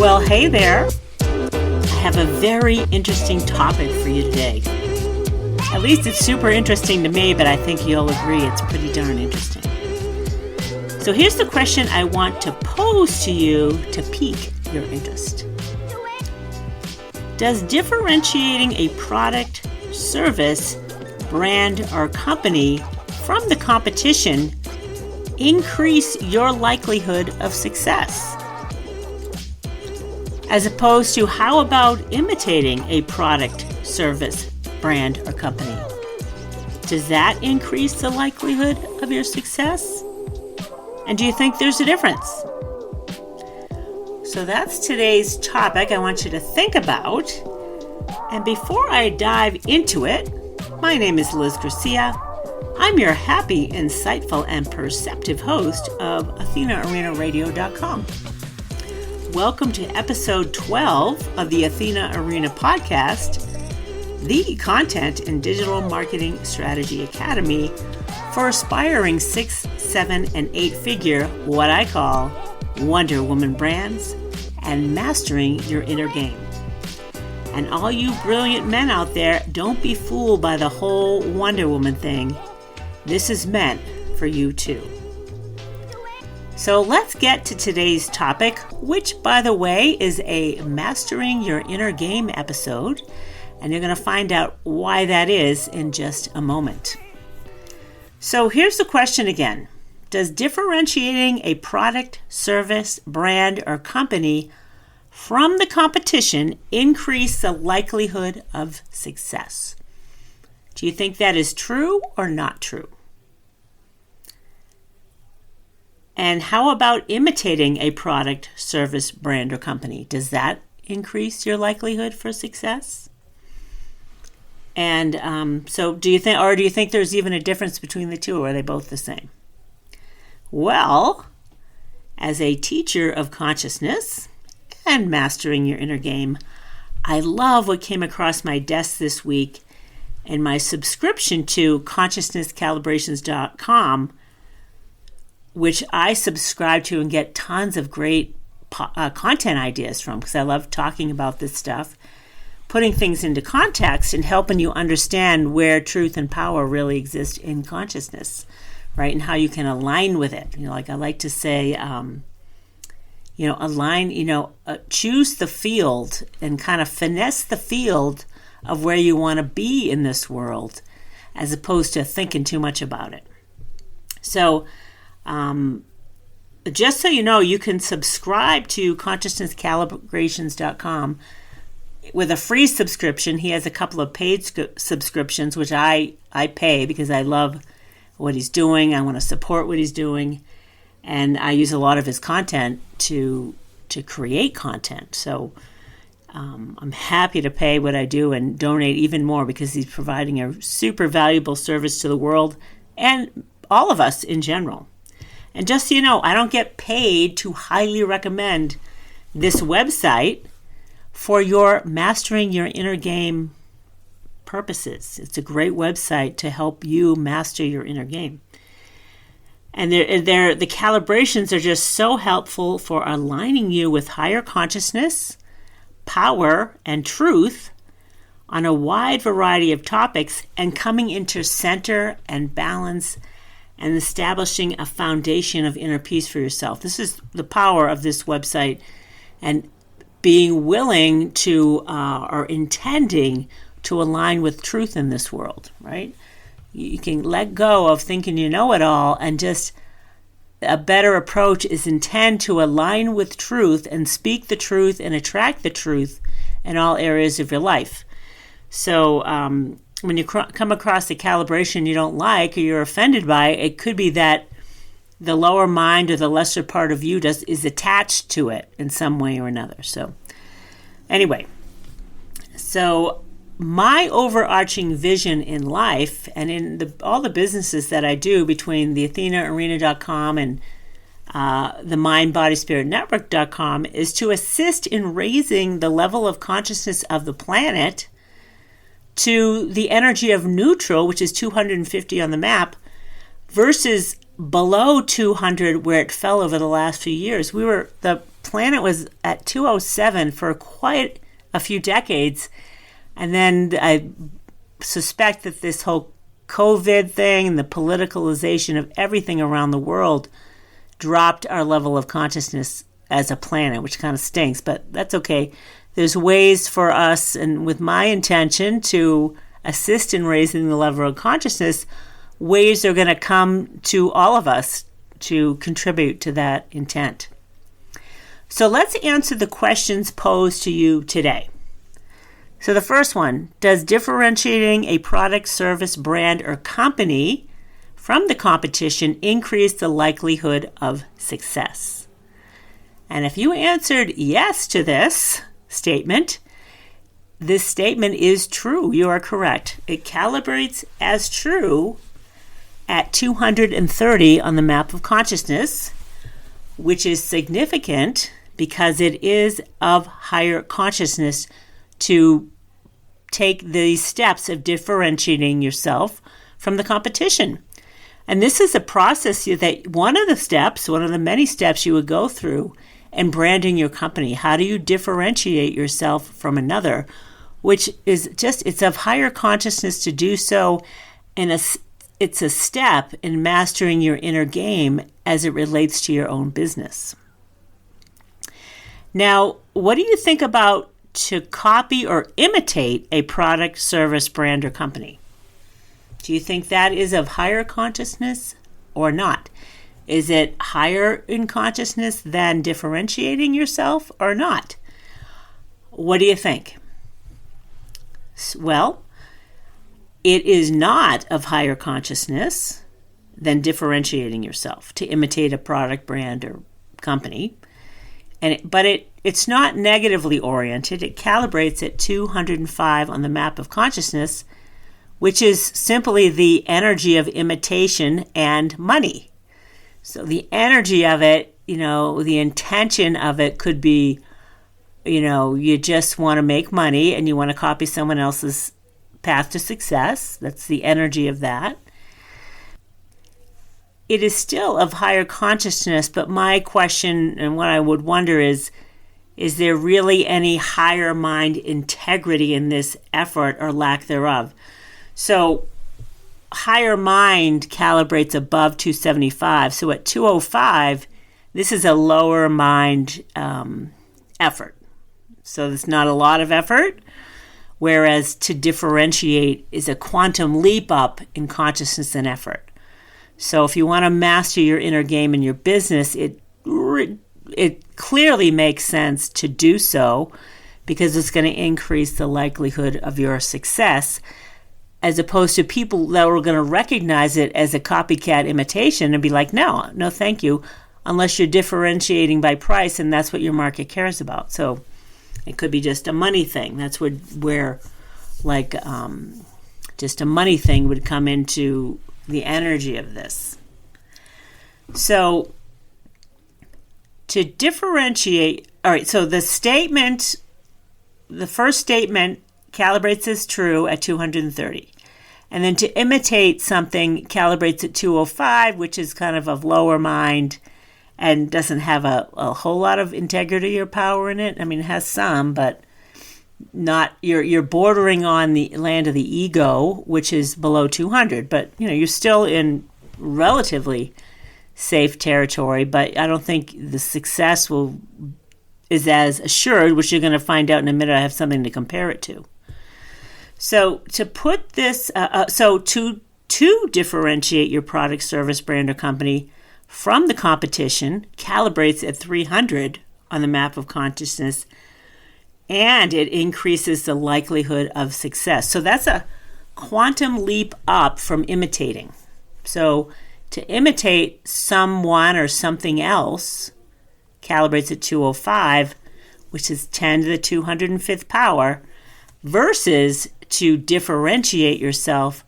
Well, hey there. I have a very interesting topic for you today. At least it's super interesting to me, but I think you'll agree it's pretty darn interesting. So here's the question I want to pose to you to pique your interest. Does differentiating a product, service, brand, or company from the competition increase your likelihood of success? As opposed to, how about imitating a product, service, brand, or company? Does that increase the likelihood of your success? And do you think there's a difference? So that's today's topic I want you to think about. And before I dive into it, my name is Liz Garcia. I'm your happy, insightful, and perceptive host of AthenaArenaRadio.com. Welcome to episode 12 of the Athena Arena Podcast, the content and digital marketing strategy academy for aspiring 6, 7, and 8-figure, what I call Wonder Woman brands, and mastering your inner game. And all you brilliant men out there, don't be fooled by the whole Wonder Woman thing. This is meant for you too. So let's get to today's topic, which, by the way, is a Mastering Your Inner Game episode, and you're going to find out why that is in just a moment. So here's the question again. Does differentiating a product, service, brand, or company from the competition increase the likelihood of success? Do you think that is true or not true? And how about imitating a product, service, brand, or company? Does that increase your likelihood for success? And so do you think there's even a difference between the two, or are they both the same? Well, as a teacher of consciousness and mastering your inner game, I love what came across my desk this week in my subscription to consciousnesscalibrations.com, which I subscribe to and get tons of great content ideas from, because I love talking about this stuff, putting things into context and helping you understand where truth and power really exist in consciousness, right? And how you can align with it. Like I like to say, choose the field and kind of finesse the field of where you want to be in this world, as opposed to thinking too much about it. So, just so you know, you can subscribe to consciousnesscalibrations.com with a free subscription. He has a couple of paid subscriptions, which I pay because I love what he's doing. I want to support what he's doing. And I use a lot of his content to create content. So I'm happy to pay what I do and donate even more, because he's providing a super valuable service to the world and all of us in general. And just so you know, I don't get paid to highly recommend this website for your mastering your inner game purposes. It's a great website to help you master your inner game. And the calibrations are just so helpful for aligning you with higher consciousness, power, and truth on a wide variety of topics, and coming into center and balance and establishing a foundation of inner peace for yourself. This is the power of this website, and being willing to or intending to align with truth in this world, right? You can let go of thinking you know it all, and just a better approach is intend to align with truth and speak the truth and attract the truth in all areas of your life. So when you come across a calibration you don't like or you're offended by, it could be that the lower mind or the lesser part of you is attached to it in some way or another. So anyway, my overarching vision in life and in all the businesses that I do, between the AthenaArena.com and the MindBodySpiritNetwork.com, is to assist in raising the level of consciousness of the planet to the energy of neutral, which is 250 on the map, versus below 200 where it fell over the last few years. The planet was at 207 for quite a few decades. And then I suspect that this whole COVID thing and the politicalization of everything around the world dropped our level of consciousness as a planet, which kind of stinks, but that's okay. There's ways for us, and with my intention to assist in raising the level of consciousness, ways are going to come to all of us to contribute to that intent. So let's answer the questions posed to you today. So the first one, does differentiating a product, service, brand, or company from the competition increase the likelihood of success? And if you answered yes to this statement is true. You are correct. It calibrates as true at 230 on the map of consciousness, which is significant because it is of higher consciousness to take the steps of differentiating yourself from the competition. And this is a process that one of the many steps you would go through in branding your company. How do you differentiate yourself from another? Which is it's of higher consciousness to do so, and it's a step in mastering your inner game as it relates to your own business. Now, what do you think about to copy or imitate a product, service, brand, or company? Do you think that is of higher consciousness or not? Is it higher in consciousness than differentiating yourself or not? What do you think? Well, it is not of higher consciousness than differentiating yourself to imitate a product, brand, or company. But it's not negatively oriented. It calibrates at 205 on the map of consciousness, which is simply the energy of imitation and money. So the energy of it, the intention of it could be, you just want to make money and you want to copy someone else's path to success. That's the energy of that. It is still of higher consciousness, but my question and what I would wonder is there really any higher mind integrity in this effort or lack thereof? So higher mind calibrates above 275. So at 205, this is a lower mind effort. So it's not a lot of effort, whereas to differentiate is a quantum leap up in consciousness and effort. So if you want to master your inner game in your business, it clearly makes sense to do so because it's going to increase the likelihood of your success, as opposed to people that are going to recognize it as a copycat imitation and be like, no, thank you, unless you're differentiating by price and that's what your market cares about. So it could be just a money thing. That's where just a money thing would come into the energy of this. So to differentiate, all right, so the first statement calibrates as true at 230. And then to imitate something calibrates at 205, which is kind of lower mind and doesn't have a whole lot of integrity or power in it. I mean, it has some, but not, you're bordering on the land of the ego, which is below 200, but you're still in relatively safe territory, but I don't think the success is as assured, which you're going to find out in a minute. I have something to compare it to. So to put this, to differentiate your product, service, brand, or company from the competition, calibrates at 300 on the map of consciousness, and it increases the likelihood of success. So that's a quantum leap up from imitating. So to imitate someone or something else calibrates at 205, which is 10 to the 205th power, versus to differentiate yourself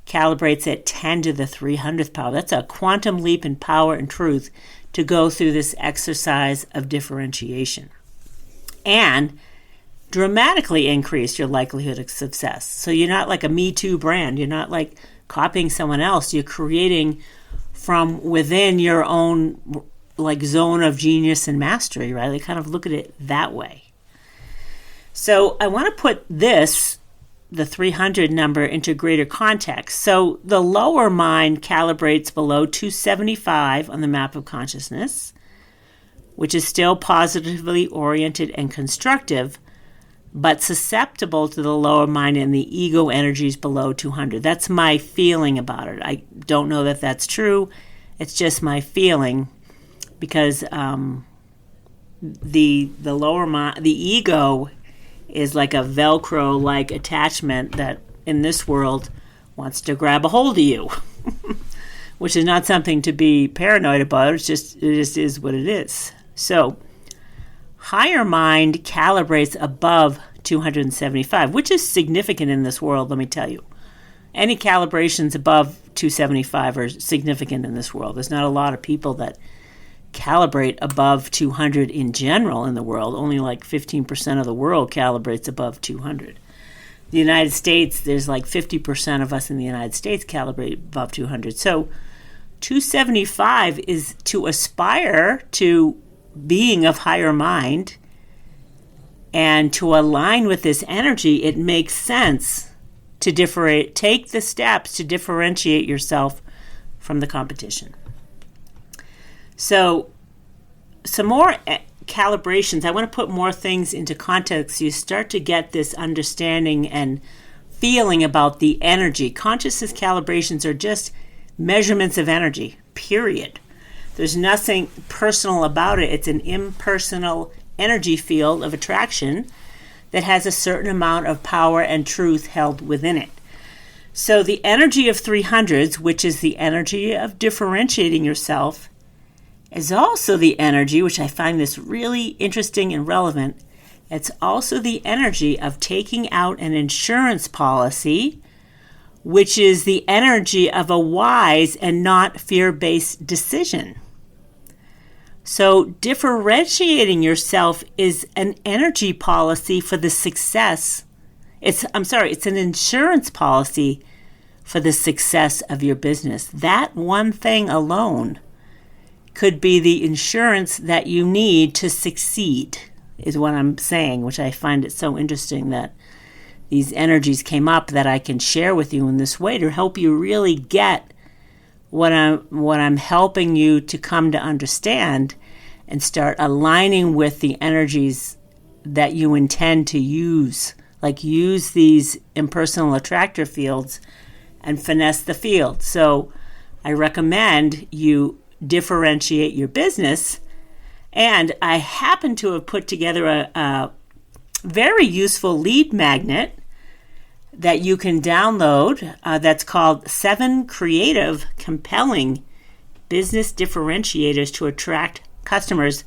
calibrates at 10 to the 300th power. That's a quantum leap in power and truth to go through this exercise of differentiation. And dramatically increase your likelihood of success. So you're not like a Me Too brand. You're not like copying someone else. You're creating from within your own like zone of genius and mastery, right? They kind of look at it that way. So I want to put this, the 300 number, into greater context. So the lower mind calibrates below 275 on the map of consciousness, which is still positively oriented and constructive, but susceptible to the lower mind and the ego energies below 200. That's my feeling about it. I don't know that that's true. It's just my feeling, because the lower mind, the ego, is like a Velcro-like attachment that in this world wants to grab a hold of you, which is not something to be paranoid about. It just is what it is. So higher mind calibrates above 275, which is significant in this world, let me tell you. Any calibrations above 275 are significant in this world. There's not a lot of people that calibrate above 200 in general in the world. Only like 15% of the world calibrates above 200. The United States, there's like 50% of us in the United States calibrate above 200. So 275 is to aspire to being of higher mind, and to align with this energy. It makes sense to take the steps to differentiate yourself from the competition. So some more calibrations. I want to put more things into context so you start to get this understanding and feeling about the energy. Consciousness calibrations are just measurements of energy, period. There's nothing personal about it. It's an impersonal energy field of attraction that has a certain amount of power and truth held within it. So the energy of 300s, which is the energy of differentiating yourself, is also the energy, which I find this really interesting and relevant, it's also the energy of taking out an insurance policy, which is the energy of a wise and not fear-based decision. So differentiating yourself is an energy policy for the success. It's an insurance policy for the success of your business. That one thing alone could be the insurance that you need to succeed, is what I'm saying, which I find it so interesting that these energies came up that I can share with you in this way to help you really get what I'm helping you to come to understand, and start aligning with the energies that you intend to use. Like, use these impersonal attractor fields and finesse the field. So I recommend you differentiate your business. And I happen to have put together a very useful lead magnet that you can download that's called 7 Creative, Compelling Business Differentiators to Attract Customers.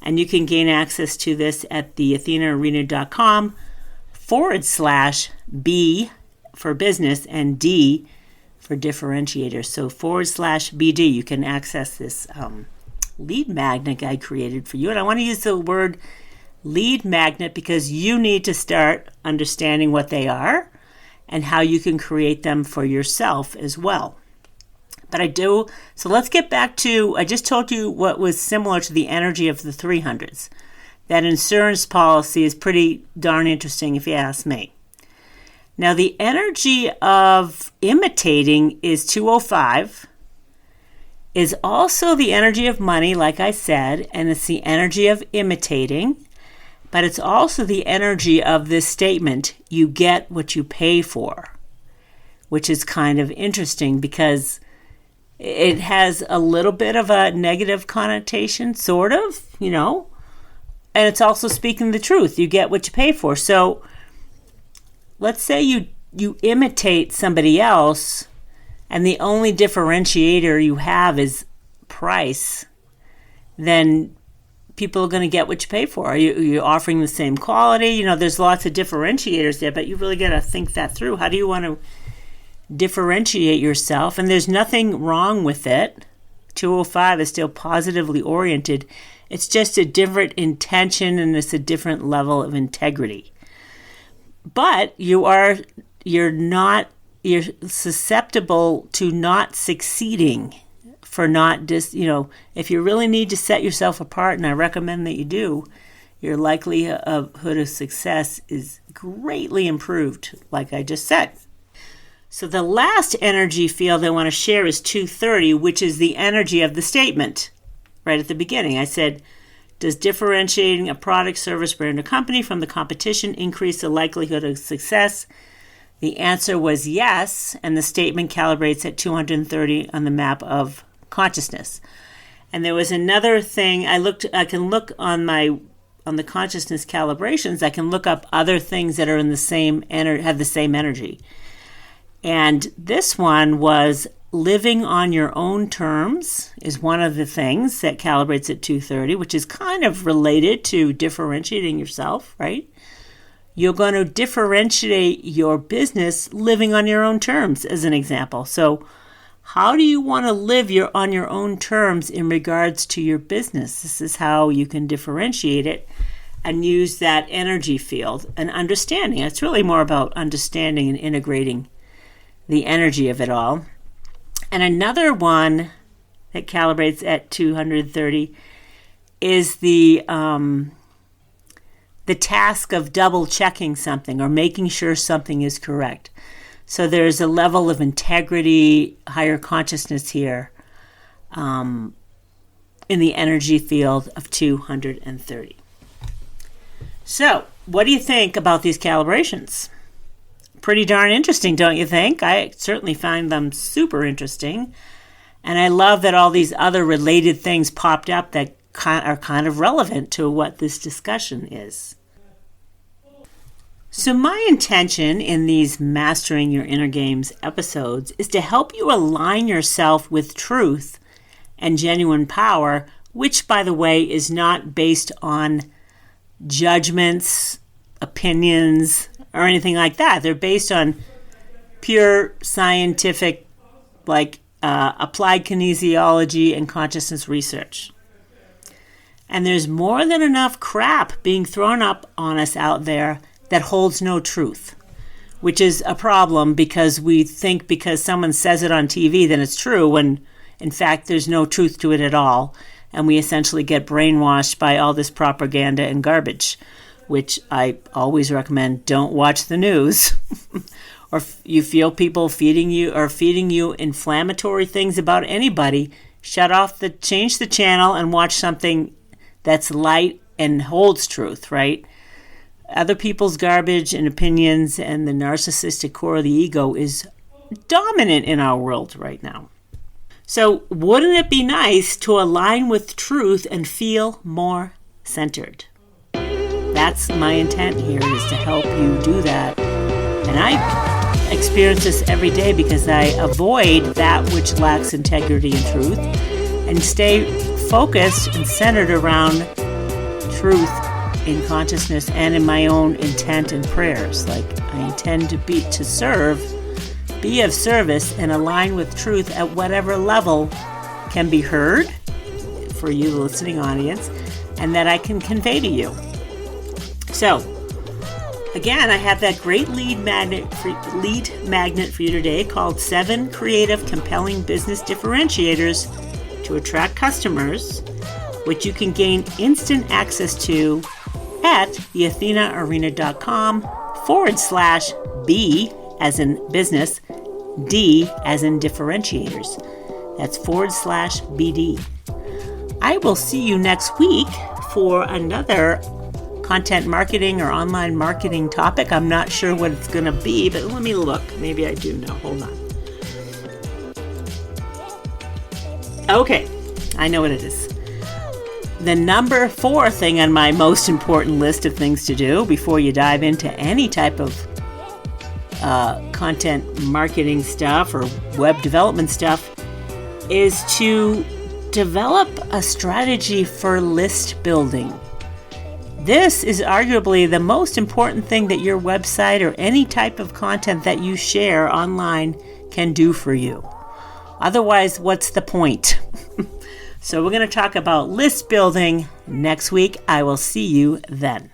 And you can gain access to this at the athenaarena.com/B for business and D for differentiators. So /BD, you can access this lead magnet I created for you. And I want to use the word lead magnet because you need to start understanding what they are and how you can create them for yourself as well. But so let's get back to, I just told you what was similar to the energy of the 300s. That insurance policy is pretty darn interesting if you ask me. Now the energy of imitating is 205, is also the energy of money, like I said, and it's the energy of imitating, but it's also the energy of this statement, you get what you pay for, which is kind of interesting because it has a little bit of a negative connotation, sort of, and it's also speaking the truth. You get what you pay for. So let's say you imitate somebody else and the only differentiator you have is price, then people are going to get what you pay for. Are you offering the same quality? There's lots of differentiators there, but you really got to think that through. How do you want to differentiate yourself? And there's nothing wrong with it. 205 is still positively oriented. It's just a different intention and it's a different level of integrity. But you're susceptible to not succeeding for not if you really need to set yourself apart, and I recommend that you do, your likelihood of success is greatly improved, like I just said. So the last energy field I want to share is 230, which is the energy of the statement. Right at the beginning, I said, does differentiating a product, service, brand, or company from the competition increase the likelihood of success? The answer was yes, and the statement calibrates at 230 on the map of consciousness. And there was another thing I can look on the consciousness calibrations. I can look up other things that are in the same have the same energy. And this one was living on your own terms is one of the things that calibrates at 230, which is kind of related to differentiating yourself, right? You're going to differentiate your business living on your own terms, as an example. So how do you want to live on your own terms in regards to your business? This is how you can differentiate it and use that energy field and understanding. It's really more about understanding and integrating the energy of it all. And another one that calibrates at 230 is the task of double checking something or making sure something is correct. So there's a level of integrity, higher consciousness here in the energy field of 230. So what do you think about these calibrations? Pretty darn interesting, don't you think? I certainly find them super interesting. And I love that all these other related things popped up that are kind of relevant to what this discussion is. So my intention in these Mastering Your Inner Games episodes is to help you align yourself with truth and genuine power, which, by the way, is not based on judgments, opinions, or anything like that. They're based on pure scientific, applied kinesiology and consciousness research. And there's more than enough crap being thrown up on us out there that holds no truth, which is a problem because we think because someone says it on TV, then it's true, when in fact there's no truth to it at all. And we essentially get brainwashed by all this propaganda and garbage, which I always recommend don't watch the news. Or if you feel people feeding you inflammatory things about anybody, change the channel and watch something that's light and holds truth, right? Other people's garbage and opinions and the narcissistic core of the ego is dominant in our world right now. So wouldn't it be nice to align with truth and feel more centered? That's my intent here, is to help you do that. And I experience this every day because I avoid that which lacks integrity and truth and stay focused and centered around truth in consciousness and in my own intent and prayers. Like, I intend to be of service and align with truth at whatever level can be heard for you, the listening audience, and that I can convey to you. So, again, I have that great lead magnet for you today called 7 Creative Compelling Business Differentiators to Attract Customers, which you can gain instant access to at theathenaarena.com/B as in business, D as in differentiators. That's /BD. I will see you next week for another content marketing or online marketing topic. I'm not sure what it's going to be, but let me look. Maybe I do know. Hold on. Okay, I know what it is. The number 4 thing on my most important list of things to do before you dive into any type of content marketing stuff or web development stuff is to develop a strategy for list building. This is arguably the most important thing that your website or any type of content that you share online can do for you. Otherwise, what's the point? So we're going to talk about list building next week. I will see you then.